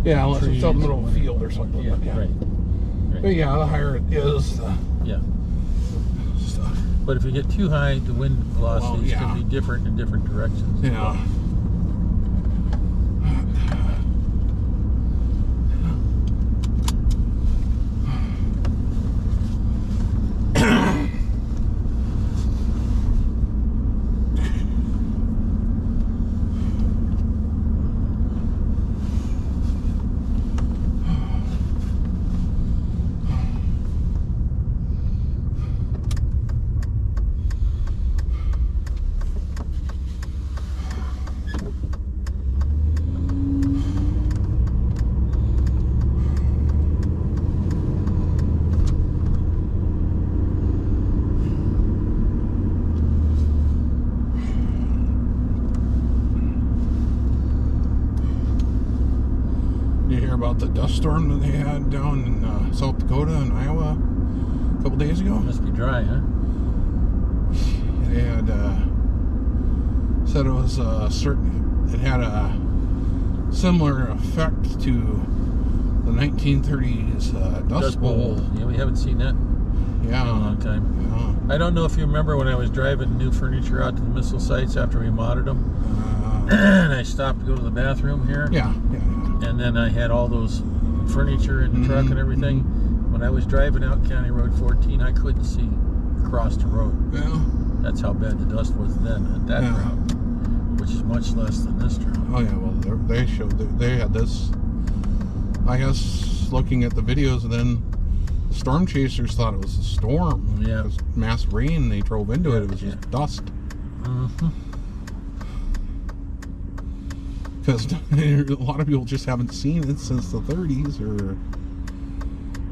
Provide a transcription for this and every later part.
Yeah, unless it's out in the middle of a field or something. Yeah, yeah. right. But yeah, the higher it is, the Yeah. stuff. But if you get too high, the wind velocities yeah. can be different in different directions. Yeah. You hear about the dust storm that they had down in South Dakota and Iowa a couple days ago? Must be dry, huh? They had said it was certain. It had a similar effect to the 1930s Dust Bowl. Yeah, we haven't seen that in a long time. Yeah. I don't know if you remember when I was driving new furniture out to the missile sites after we modded them, and I stopped to go to the bathroom here. Yeah. And then I had all those furniture in the truck and everything. When I was driving out County Road 14, I couldn't see across the road. Yeah. That's how bad the dust was then at that route, which is much less than this route. Oh yeah. Well, they showed they had this. I guess looking at the videos, and then the storm chasers thought it was a storm. Yeah. It was mass rain. They drove into it. It was just dust. Because a lot of people just haven't seen it since the 30s, or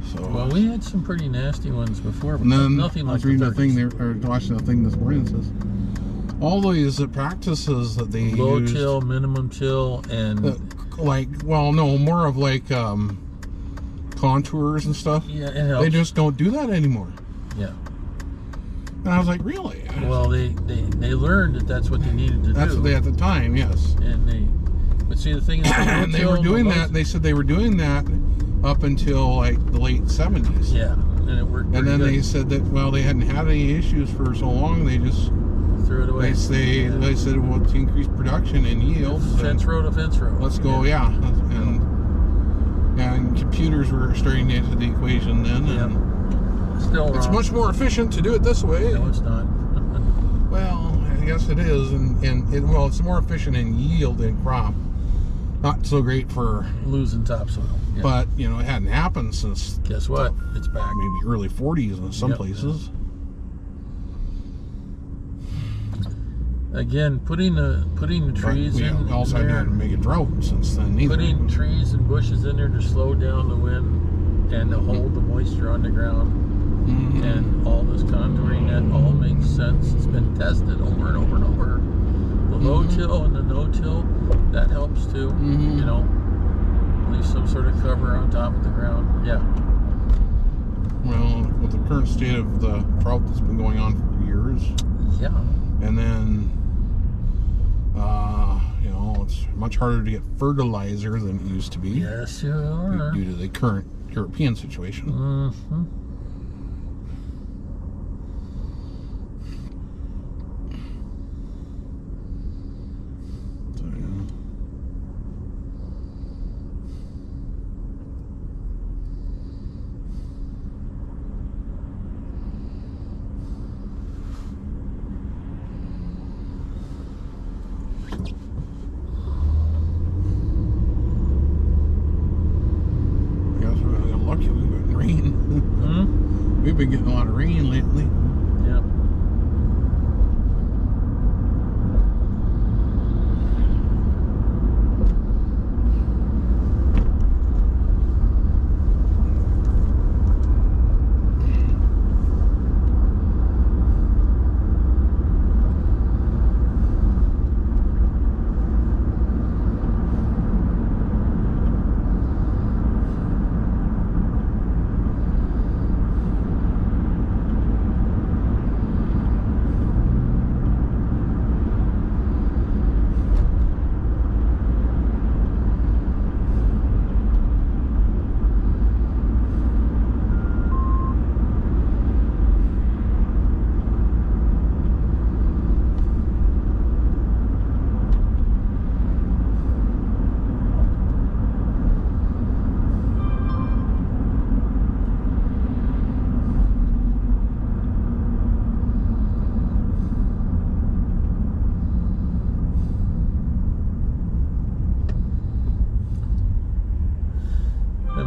so. Well, we had some pretty nasty ones before, but and then nothing I like was reading the a thing, or watching a thing this morning that says all these practices that they low used, till, minimum till, and like, well, no, more of like contours and stuff. yeah, it helps. They just don't do that anymore. Yeah. And I was like, really? Well, they learned that that's what they needed to do. That's what they at the time, yes. And but see, the thing is, And they were doing that. They said they were doing that up until like the late 70s. Yeah, and it worked. And then good. they said that, well, they hadn't had any issues for so long, they just threw it away. they said, well, to increase production and yield, Fence row to fence row. let's go, yeah. And computers were starting to enter the equation then. And Still wrong. it's much more efficient to do it this way. No, it's not. Well, I guess it is, and it's more efficient in yield and crop. Not so great for Losing topsoil. Yeah. but it hadn't happened since Guess what? It's back. maybe early 40s in some places. Again, putting the trees in. We also haven't had a mega drought since then either. Putting trees and bushes in there to slow down the wind and to hold the moisture on the ground. And all this contouring, that all makes sense. It's been tested over and over and over. The low till and the no till, that helps too. Leave some sort of cover on top of the ground. Yeah. Well, with the current state of the drought that's been going on for years. Yeah. And then, it's much harder to get fertilizer than it used to be. Yes, you are. Due to the current European situation. We've been getting a lot of rain lately. Yeah.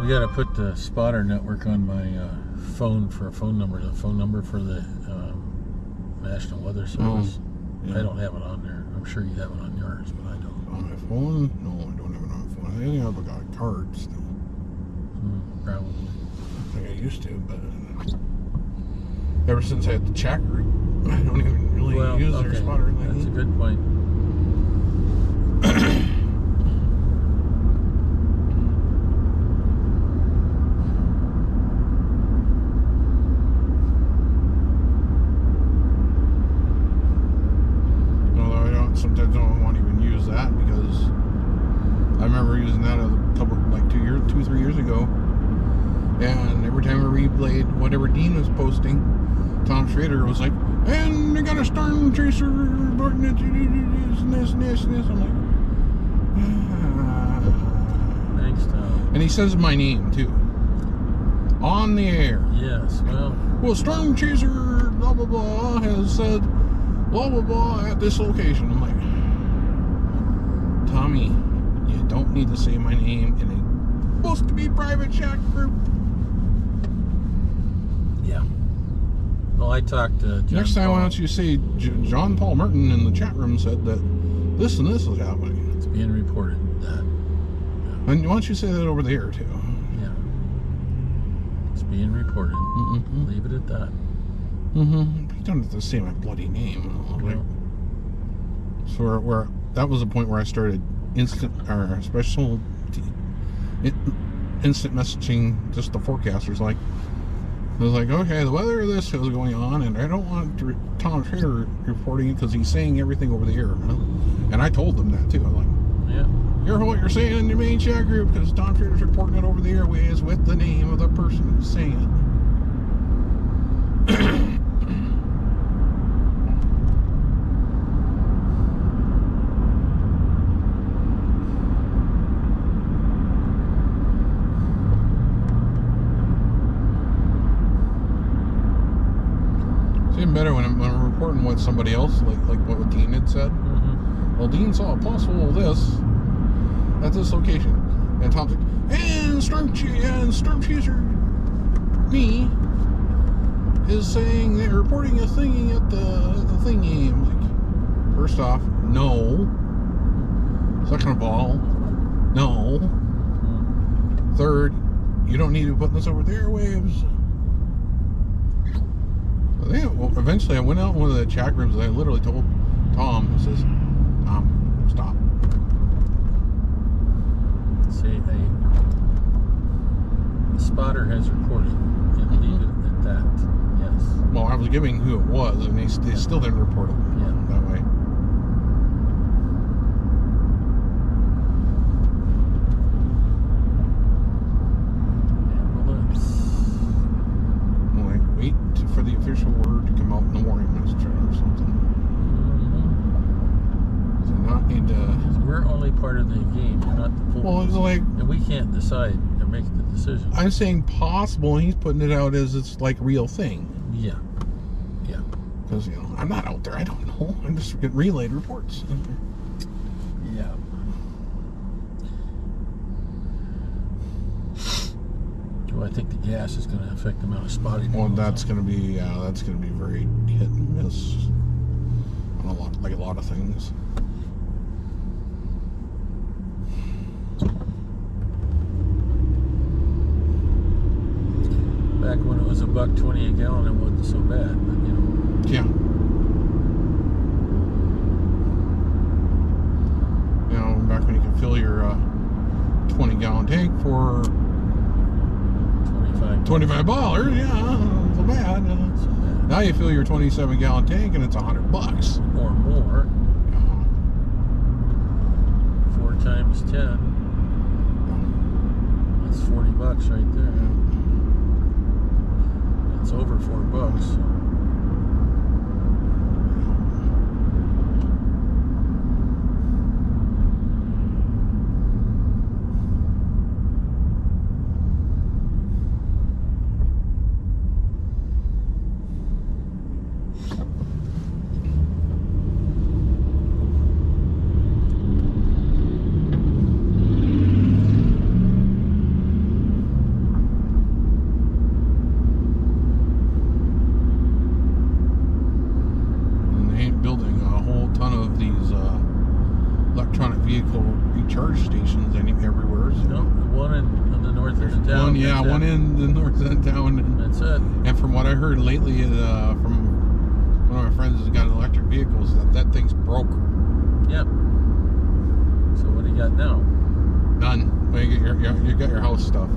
We got to put the spotter network on my phone for a phone number. The phone number for the National Weather Service. Yeah. I don't have it on there. I'm sure you have it on yours, but I don't. On my phone? No, I don't have it on my phone. I think I've got a card still. Probably. I think I used to, but ever since I had the chat group, I don't even really use their spotter. That's a good point. Sometimes I don't want to even use that because I remember using that a couple, like 2-3 years ago, and every time I replayed whatever Dean was posting, Tom Schrader was like, "And they got a storm chaser reporting it, this. I'm like, Thanks, Tom. and he says my name too on the air. Yes, well, storm chaser blah blah blah has said blah blah blah at this location. I'm like, Tommy, you don't need to say my name in a supposed to be private chat group. Yeah. Well, I talked to John Next time, Paul. why don't you say John Paul Merton in the chat room said that this and this is happening. It's being reported that. Yeah. And why don't you say that over the air too? Yeah. It's being reported. Mm-hmm. Leave it at that. Mm-hmm. You don't have to say my bloody name. Like, so where that was a point where I started instant messaging just the forecasters. Like, I was like, okay, the weather of this is going on, and I don't want Tom Schrader reporting it because he's saying everything over the air. And I told them that too. I'm like, yeah, hear what you're saying in your main chat group because Tom Schrader's reporting it over the airways with the name of the person who's saying it. It's even better when I'm reporting what somebody else, like what Dean had said. Mm-hmm. Well, Dean saw a possible this at this location, and Tom's like, and Storm Chaser me is saying they're reporting a thingy at the thingy. I'm like, first off, no. Second of all, no. Third, you don't need to be putting this over the airwaves. Well, eventually I went out in one of the chat rooms and I literally told Tom, I says, Tom, stop. Say the spotter has reported, and leave it at that. Yes. Well, I was giving who it was, and they still didn't report it that way. Wait for the official word to come out in the morning message or something. So not need to. We're only part of the game. You're not the full. Well, it's like, and we can't decide or make the decision. I'm saying possible, and he's putting it out as it's like real thing. Yeah. Yeah. Because I'm not out there. I don't know. I'm just getting relayed reports. Yeah. Well, I think the gas is going to affect the amount of spotting. Well, that's going to be very hit and miss on a lot of things. Back when it was $1.20 a gallon, it wasn't so bad, but Yeah. Back when you could fill your 20-gallon tank for $25, yeah, not so bad. Now you fill your 27-gallon tank and it's $100 or more. 4 times 10. That's $40 right there. It's over $4. So. town. Yeah, one in the north end of town. And, that's it. And from what I heard lately, from one of my friends who's got electric vehicles, that thing's broke. Yep. So what do you got now? None. Well, you got your house stuff,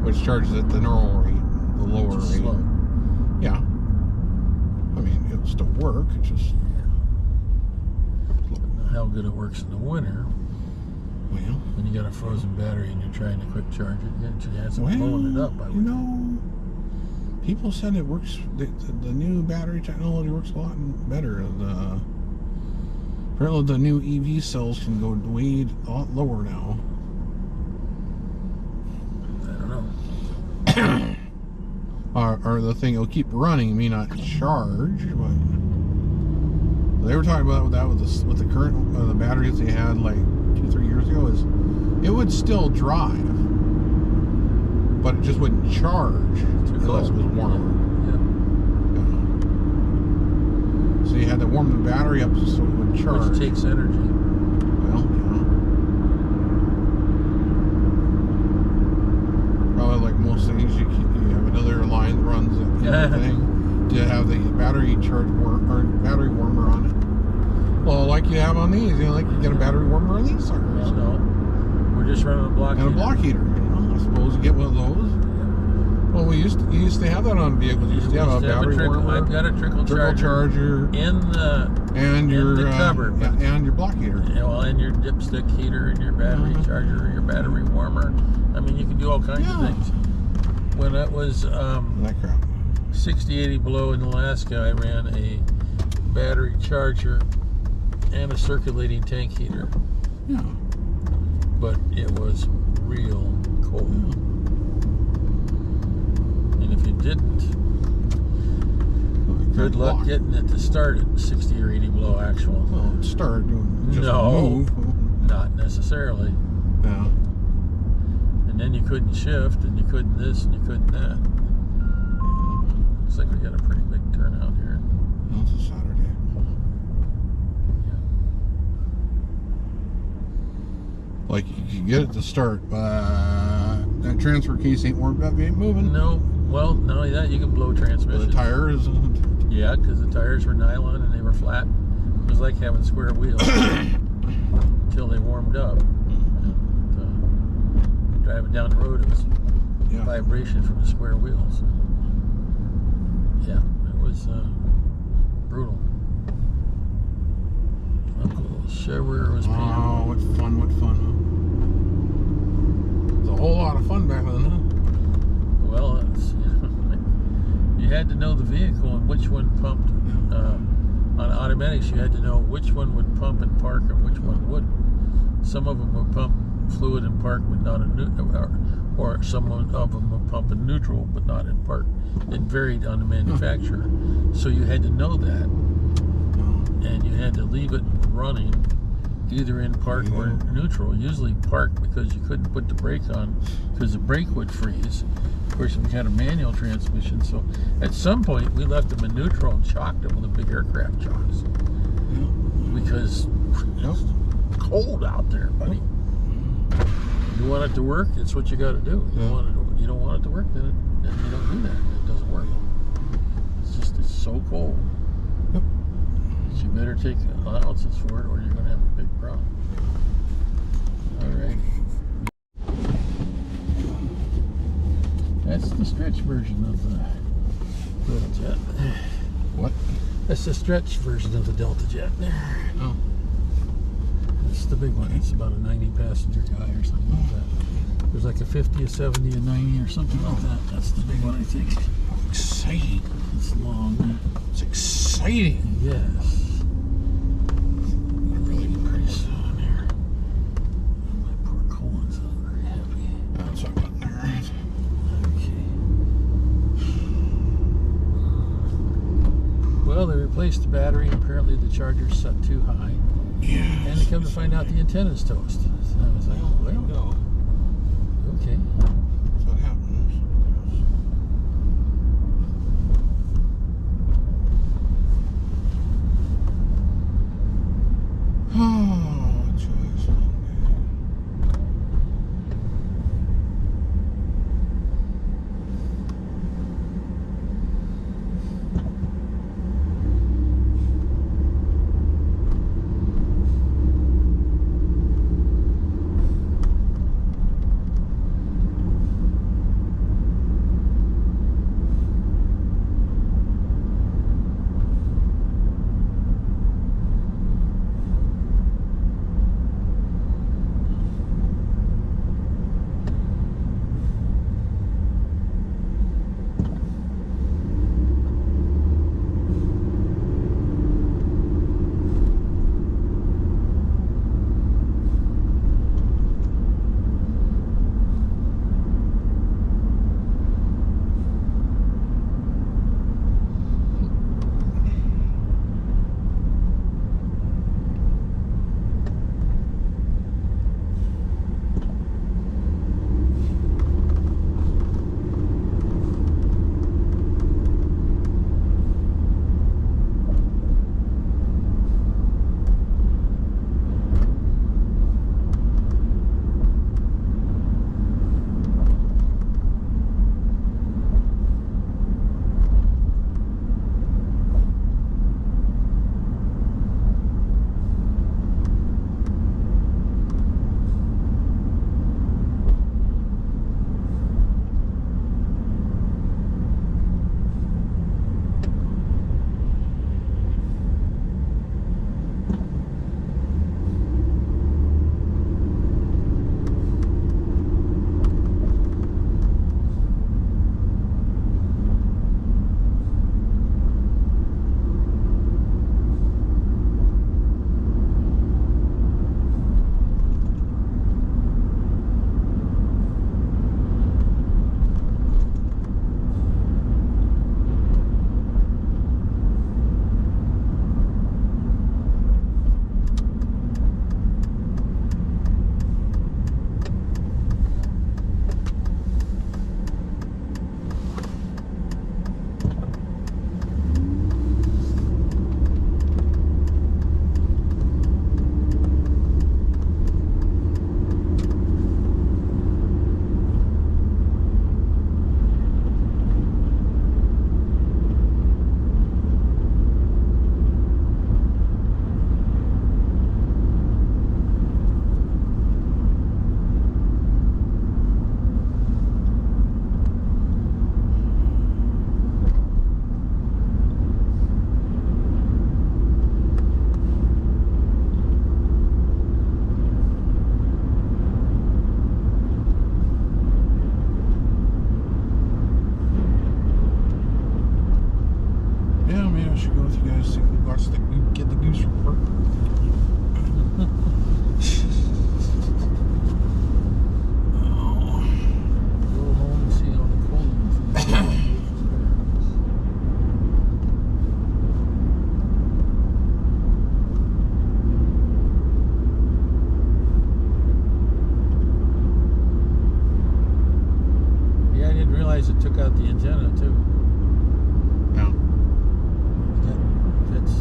which charges at the normal rate, the lower rate. Slow. Yeah. I mean, it'll still work. It's just how good it works in the winter. Well, when you got a frozen battery and you're trying to quick charge it, you got a chance of blowing it up. You know, people said it works. The new battery technology works a lot better. Apparently, the new EV cells can go way a lot lower now. I don't know. Or the thing will keep running, may not charge, but they were talking about that with the current the batteries they had like 2-3 years ago. Is it would still drive, but it just wouldn't charge unless it was warmer. Yeah. So you had to warm the battery up so it would charge. Which takes energy. Well, yeah. Probably like most things, you have another line that runs that thing to have the battery battery warmer on it. Well, like you have on these, like you get a battery warmer on these suckers. Well, no, we're just running a block heater. And a block heater. I suppose you get one of those. Well, you used to have that on vehicles. You used to have a battery warmer. I've got a trickle charger in the cupboard. And your block heater. Yeah, well, and your dipstick heater and your battery charger, your battery warmer. I mean, you can do all kinds of things. When it was that crap. 60, 80 below in Alaska, I ran a battery charger and a circulating tank heater. Yeah. But it was real cold. And if you didn't, good luck getting it to start at 60 or 80 below actual. Well, start just move. Not necessarily. Yeah. And then you couldn't shift, and you couldn't this, and you couldn't that. Looks like we got a pretty big turnout here. Well, it's a Saturday. Yeah. Like, you can get it to start, but that transfer case ain't warmed up, ain't moving. No. Well, not only that, you can blow transmission. The tires. Yeah, because the tires were nylon and they were flat. It was like having square wheels until they warmed up. Driving down the road, it was vibration from the square wheels. Yeah, it was brutal. Uncle Chevrolet was paying. Oh, what fun, what fun. It was a whole lot of fun back then, huh? Well, you had to know the vehicle and which one pumped. On automatics, you had to know which one would pump and park and which one wouldn't. Some of them would pump fluid in park but not in neutral, or some of them would pump in neutral but not in park. It varied on the manufacturer. So you had to know that, and you had to leave it running either in park or in neutral. Usually park, because you couldn't put the brake on because the brake would freeze. Of course, we had a manual transmission, so at some point we left them in neutral and chocked them with the big aircraft chocks because it's cold out there, buddy. You want it to work, it's what you got to do. You don't want it to work, then you don't do that. It doesn't work. It's so cold. Yep. So you better take allowances for it, or you're going to have a big problem. All right. That's the stretch version of the Delta Jet. What? That's the stretch version of the Delta Jet. Oh. It's the big one. It's about a 90-passenger guy or something like that. There's like a 50, a 70, a 90 or something like that. That's the big one, I think. Exciting. It's long. It's exciting. Yes. Really pretty soon here. My poor colon's not very happy. That's what I'm there. Okay. Well, they replaced the battery. Apparently the charger's set too high. Yeah. And they come to find out the antenna's toast. So I was like, well, okay. That's what happens. Oh, choice. realize it took out the antenna too. No. That fits.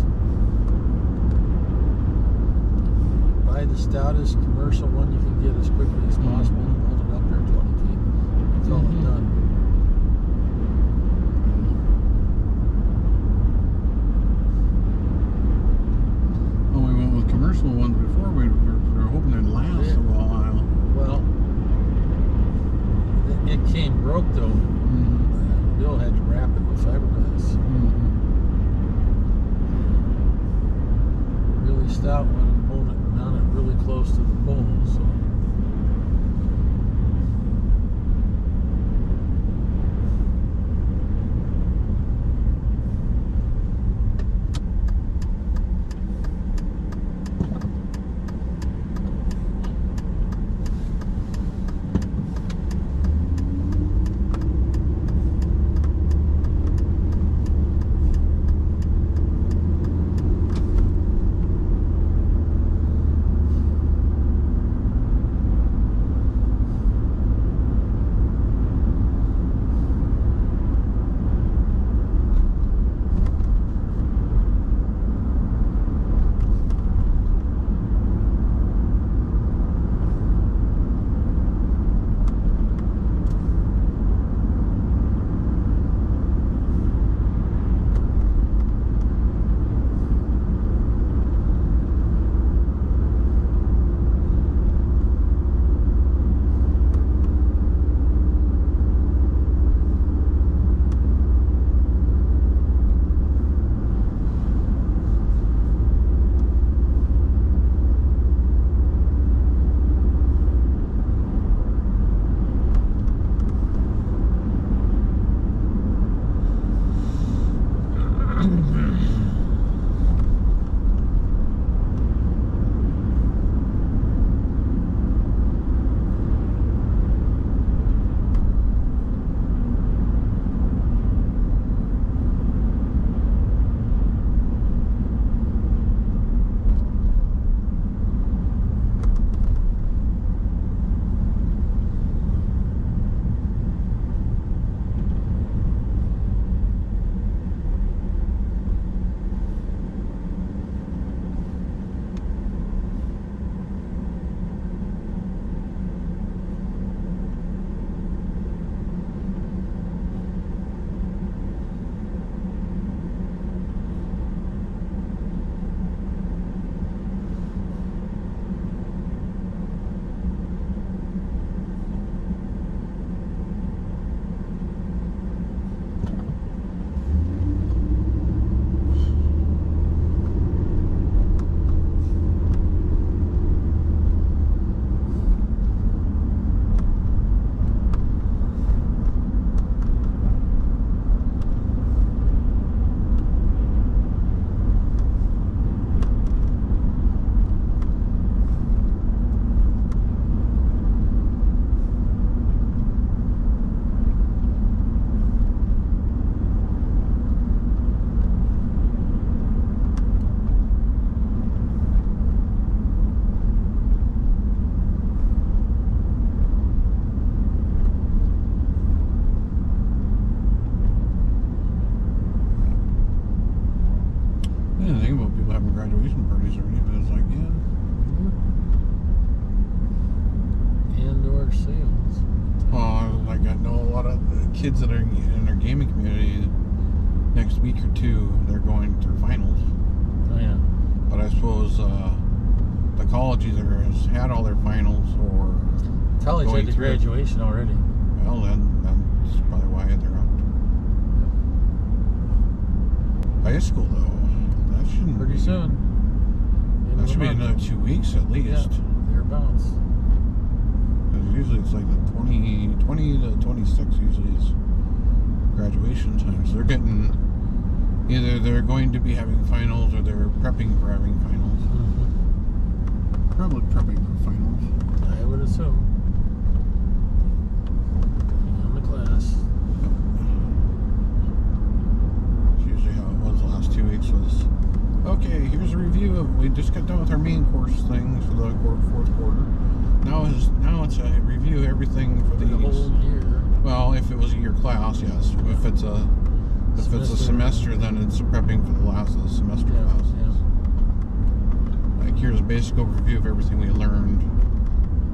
Buy the stoutest commercial one you can get as quickly as possible and hold it up there 20 feet. That's all it's done. Well, we went with commercial ones before. We were hoping it'd last a while. Well, it came broke though. Bill had to wrap it with fiberglass. Really stout one and mount it really close to the pole. So. graduation parties already, but it's like, yeah. And/or sales. Well, like I know a lot of the kids that are in our gaming community. Next week or two, they're going through finals. Oh yeah. But I suppose the college either has had all their finals or college had the graduation already. Well, then that's probably why they're out. High school though, that shouldn't pretty be, soon. That should be another 2 weeks at least. Yeah, thereabouts. Because usually it's like the 20 to 26 usually is graduation time. So they're getting either they're going to be having finals or they're prepping for having finals. Mm-hmm. Probably prepping for finals. I would assume. Depending on the class. That's usually how it was the last 2 weeks was, okay, here's a review of, we just got done with our main course things for the fourth quarter. Now it's a review of everything for the whole year. Well, if it was a year class, yes. If it's a semester, then it's prepping for the last of the semester classes. Yeah. Like, here's a basic overview of everything we learned.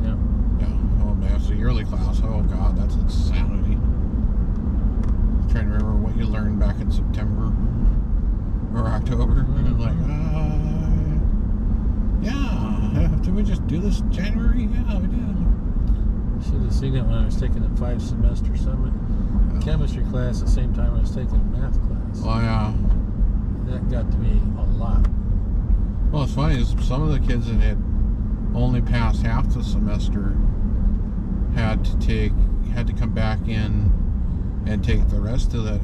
Yeah. Yeah. Oh man, it's a yearly class. Oh god, that's insanity. I'm trying to remember what you learned back in September or October. And I'm like, yeah. Did we just do this in January? Yeah, we did. Should have seen it when I was taking the 5-semester summit chemistry class at the same time I was taking a math class. Oh yeah. That got to be a lot. Well, it's funny is some of the kids that had only passed half the semester had to come back in and take the rest of that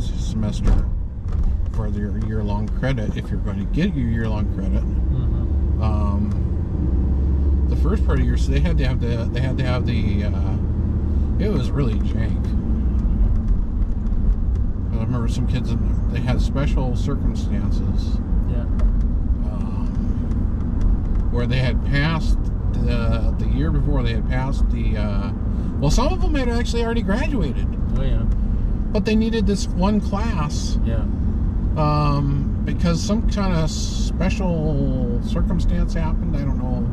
semester for their year-long credit if you're going to get your year-long credit. The first part of your, so they had to have the it was really jank. I remember some kids, they had special circumstances. Yeah. Where they had passed the year before, they had passed the well, some of them had actually already graduated. Oh yeah. But they needed this one class. Yeah. Because some kind of special circumstance happened. I don't know.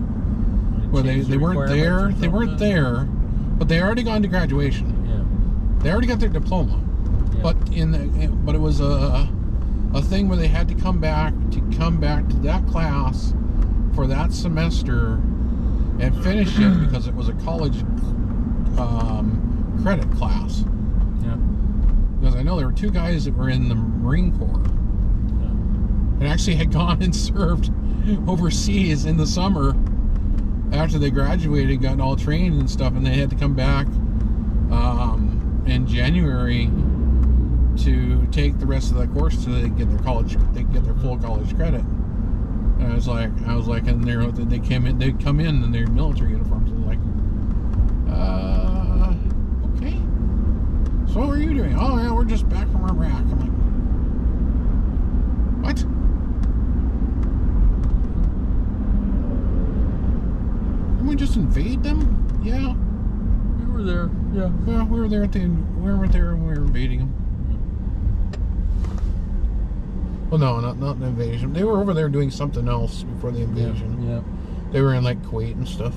Where they weren't there. They weren't there, but they already gone to graduation. Yeah. They already got their diploma. Yeah. But it was a thing where they had to come back to that class for that semester and finish it because it was a college credit class. Yeah. Because I know there were 2 guys that were in the Marine Corps and actually had gone and served overseas in the summer after they graduated, got all trained and stuff, and they had to come back in January to take the rest of that course so they get their full college credit. And I was like, and they'd come in their military uniforms, and like, okay. So what were you doing? Oh yeah, we're just back from Iraq. I'm like, what? Didn't we just invade them? Yeah. We were there. Yeah. Well, we were there we were there when we were invading them. Well, no, not an invasion. They were over there doing something else before the invasion. Yeah. They were in like Kuwait and stuff.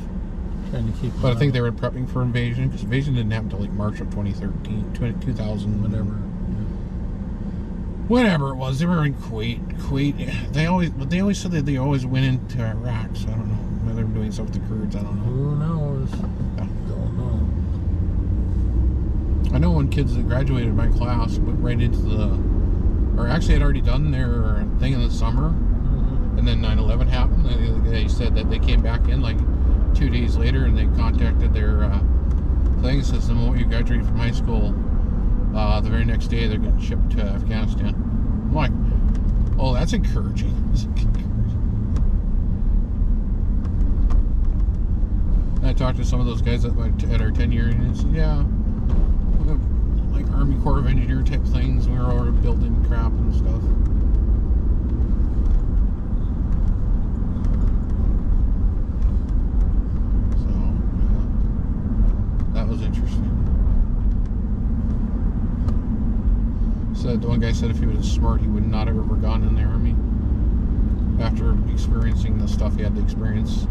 Trying to keep. But I think they were prepping for invasion because invasion didn't happen until like March of 2013, 2000, whatever. Whatever it was, they were in Kuwait. They always said that they always went into Iraq. So I don't know whether they were doing stuff with the Kurds. I don't know. Who knows? Yeah. Don't know. I know when kids that graduated my class went right into or actually had already done their thing in the summer, and then 9/11 happened. They said that they came back in like 2 days later, and they contacted their thing. Says the moment you graduate from high school, the very next day they're getting shipped to Afghanistan. I'm like, oh, that's encouraging. I talked to some of those guys at our 10-year, and they said, yeah, like Army Corps of Engineer type things. We were already building crap and stuff. So, yeah, that was interesting. Said the one guy said if he was smart, he would not have ever gone in the Army after experiencing the stuff he had to experience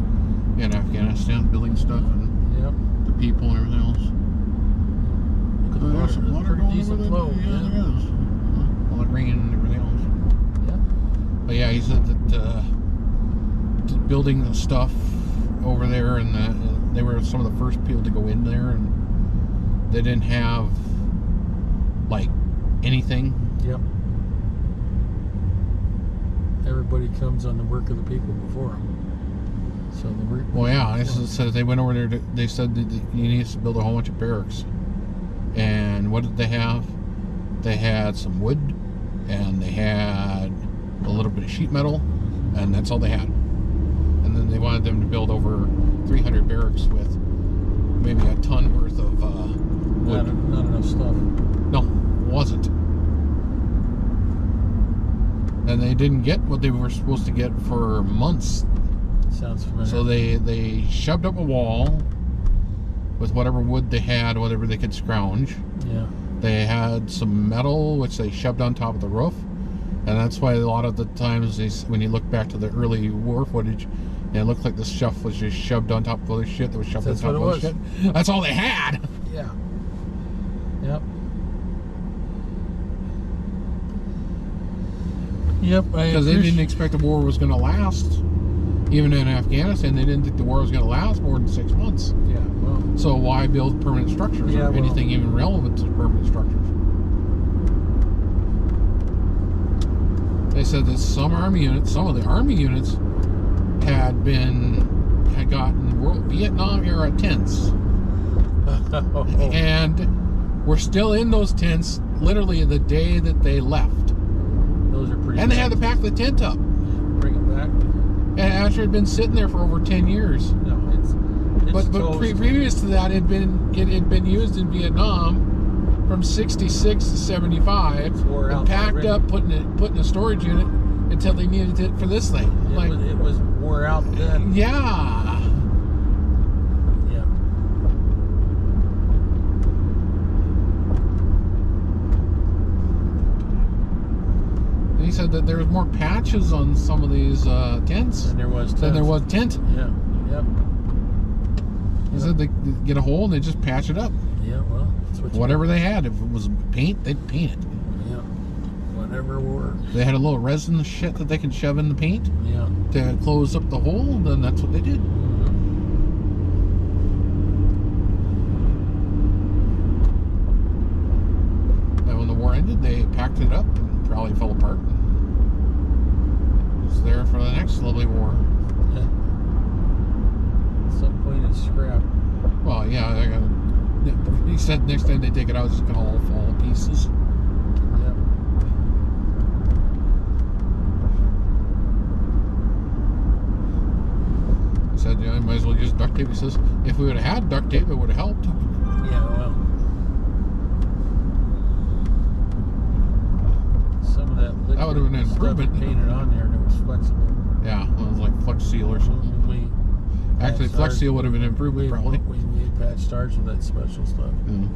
in Afghanistan, building stuff and the people and everything else. There's some water going decent flow. Yeah, there is. All the rain and everything else. Yeah. But yeah, he said that building the stuff over there, and they were some of the first people to go in there, and they didn't have like anything. Yep. Everybody comes on the work of the people before them. So the work. Well, yeah, it says they went over there. They said that you need to build a whole bunch of barracks. And what did they have? They had some wood, and they had a little bit of sheet metal, and that's all they had. And then they wanted them to build over 300 barracks with maybe a ton worth of wood. Not enough stuff. No, wasn't. And they didn't get what they were supposed to get for months. Sounds familiar. So they shoved up a wall, with whatever wood they had, whatever they could scrounge. Yeah. They had some metal, which they shoved on top of the roof. And that's why a lot of the times, when you look back to the early war footage, it looked like the stuff was just shoved on top of other shit that was shoved on top of other shit. That's all they had. Yeah. Yep. Yep. Because they didn't expect the war was going to last. Even in Afghanistan, they didn't think the war was going to last more than 6 months. Yeah. Well. So why build permanent structures or anything even relevant to permanent structures? They said that some of the army units had gotten Vietnam era tents. And were still in those tents literally the day that they left. Those are pretty. And they had to pack the tent up. Bring it back. And after it had been sitting there for over 10 years. No, it's but previous to that, it had been used in Vietnam from 66 to 75, and packed up, put in a storage unit until they needed it for this thing. It was wore out then. Yeah. Yeah. And he said that there was more patches on some of these tents than there was tent. Yeah. Yep. He said they get a hole and they just patch it up. Yeah, well, that's what whatever they had. If it was paint, they'd paint it. Yeah. Whatever worked. They had a little resin shit that they could shove in the paint. Yeah. To close up the hole, then that's what they did. And when the war ended, they packed it up and probably fell apart. It was there for the next lovely war. At some point it's scrapped. Well, yeah, he said next time they take it out, it's going to all fall to pieces. Yep. He said, I might as well use duct tape. He says, if we would have had duct tape, it would have helped. Yeah, well. Some of that liquid that would have been an improvement. Painted on there and it was flexible. Yeah, it was like Flex Seal or something. Actually, Flex Seal would have been an improvement, probably. We made patch stars with that special stuff. Mm.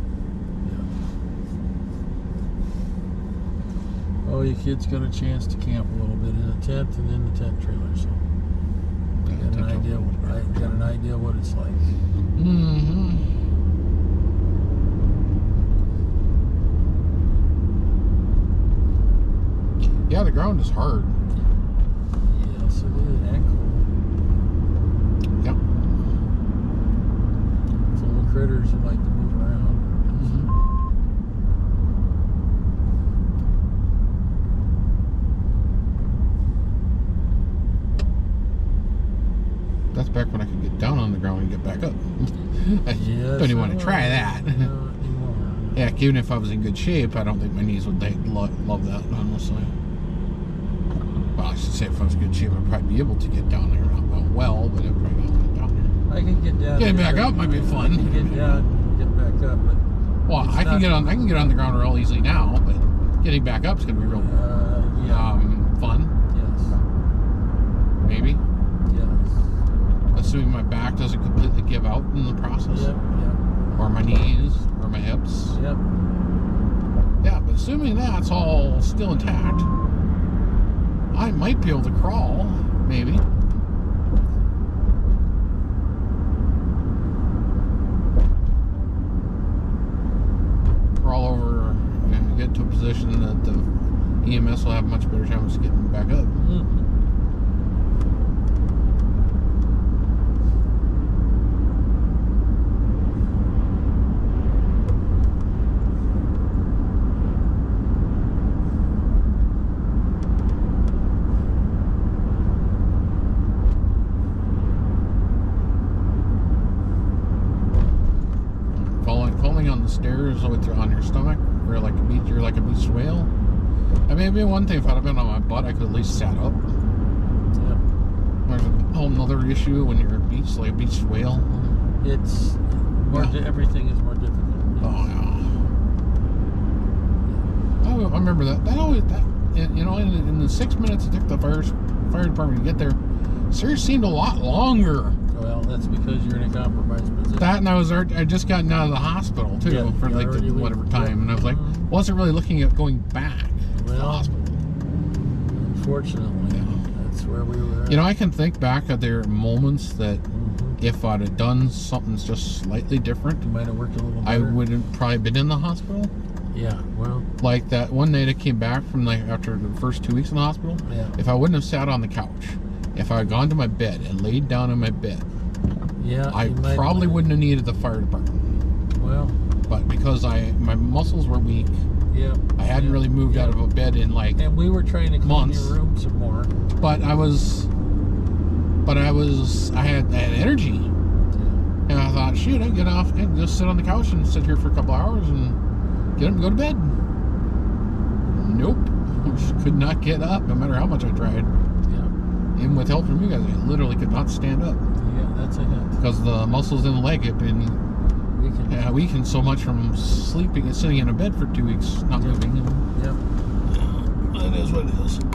Yeah. Oh, your kids got a chance to camp a little bit in a tent and in the tent trailer, so I got an idea what it's like. Mm-hmm. Yeah, the ground is hard. Yes, it is. And cold. Yep. Full of critters that like to move around. Mm-hmm. That's back when I could get down on the ground and get back up. I don't even want to try that. Yeah, even if I was in good shape, I don't think my knees would love that, honestly. Well, I should say if I was in good shape, I'd probably be able to get down there. Not well, but I'd probably be able to get down there. I can get down. Getting back up might be fun. I can get down, get back up, but well, I can get on the ground real easily now, but getting back up is gonna be real fun. Yes. Maybe. Yes. Assuming my back doesn't completely give out in the process. Yep. Or my knees, or my hips. Yep. Yeah, but assuming that's all still intact, I might be able to crawl, maybe. Crawl over and get to a position that the EMS will have much better chance of getting back up. Mm-hmm. Falling on the stairs on your stomach, you're like a beached whale. I mean, it'd be one thing if I'd have been on my butt, I could at least sat up. Yep. There's a whole nother issue when you're beached, like a beached whale. It's more. Everything is more difficult. Yes. Oh yeah. I remember that. In the 6 minutes it took the fire department to get there, Sears seemed a lot longer Well, that's because you're in a compromised position. That, and I just gotten out of the hospital too, Yeah, for you like already whatever time, yeah. and I was like, wasn't really looking at going back to the Well, hospital. Unfortunately, that's where we were at. You know, I can think back at there moments that if I'd have done something just slightly different, You might have worked a little better. I would have probably been in the hospital. Yeah, well, Like that one night I came back from like after the first 2 weeks in the hospital. yeah. If I wouldn't have sat on the couch, if I had gone to my bed and laid down in my bed, Yeah, I you might probably have. wouldn't have needed the fire department. Well, But because my muscles were weak, yeah. I hadn't really moved out of a bed in like And we were trying to clean months. your room some more. But I had energy. And I thought, shoot, I can get off and just sit on the couch and sit here for a couple hours and get up and go to bed. Nope. Could not get up no matter how much I tried. Yeah. Even with help from you guys, I literally could not stand up. Yeah, that's a hit. Because the muscles in the leg have been weakened so much from sleeping and sitting in a bed for 2 weeks, not moving. Yeah. That is what it is.